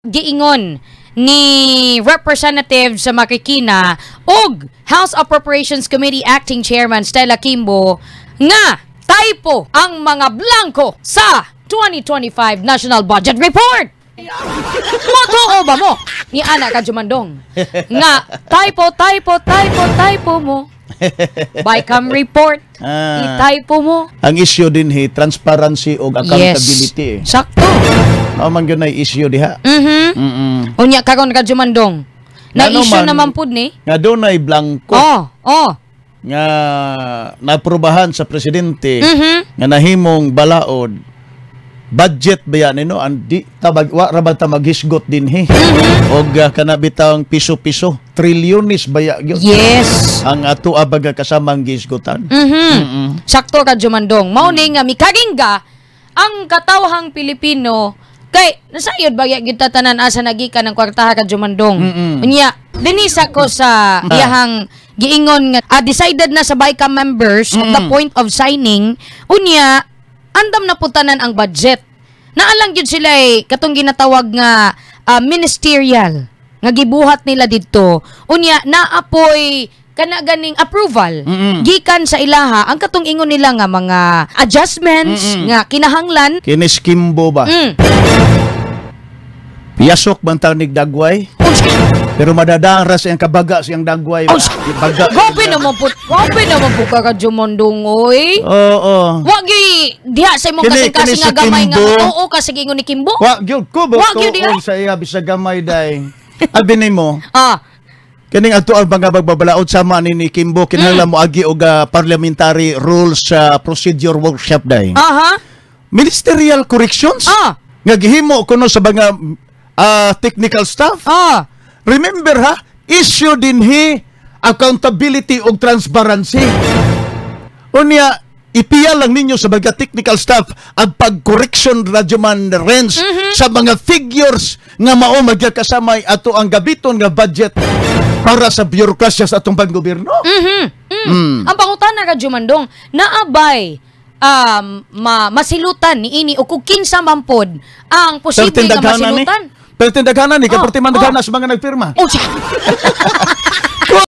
giingon ni Representative sa Marikina ug House Appropriations Committee Acting Chairman Stella Kimbo nga typo ang mga blanco sa 2025 National Budget Report. Matuo ba mo? Ni anak ka Jumandong nga typo mo. Bycam report. I-typo mo. Ang issue din transparency o accountability. Yes. Sakto. Man yun ay issue diha. Unya karon ka Jumandong. Na issue naman pud ni. Nga doon ay blanco. Nga naaprubahan sa presidente nga nahimong balaod. Budget ba yan andi tabag wa ra ba ta maghisgot dinhi og kanabitang piso-piso trilyones ba ya gyud. Yes, ang ato abaga kasamang gisgotan. Sakto ka Jumandong mao ni nga mikagingga ang katawhang Pilipino kay nasayod ba gyud tanan asa nagikan ng kwartaha ka Jumandong. Unya dinisa ko sa iyahang giingon nga decided na sa BICAM members at the point of signing unya andam na putanan ang budget. Naalang yun sila katong ginatawag nga ministerial nga gibuhat nila dito. Unya naapoy kana ganing approval gikan sa ilaha ang katong ingon nila nga mga adjustments nga kinahanglan. Kinis Kimbo ba? Piyasok bang tanig dagway? Pero madadaan ras ang kabaga siyang dagway. Grabe naman po ka Jumandong, oy. Oo. Wagi, diha sa imong kasing-kasing nga gamay nga. Oo, kasi gingon ni Kimbo. Wag yun ko, tuon sa iya, bisa gamay day. Albinay mo. Kaning ato ang mga bagbabalaod sama ni Kimbo, kinahanglan mo agi og parliamentary rules sa procedure workshop day. Ministerial corrections? Nga gihimo kuno sa mga technical staff? Remember issue din accountability o transparency. Unya, ipiya lang ninyo sa mga technical staff ang pag-correction radyoman range sa mga figures nga mao magkasamay ato ang gabiton nga budget para sa bureaucracia sa atong panggobyerno. Ang pangutana ka Jumandong, naabay masilutan ni ini o kung kinsa mampod ang posible nga masilutan. Pero tindaganan ni, kapag timandaganan sa mga nagpirma.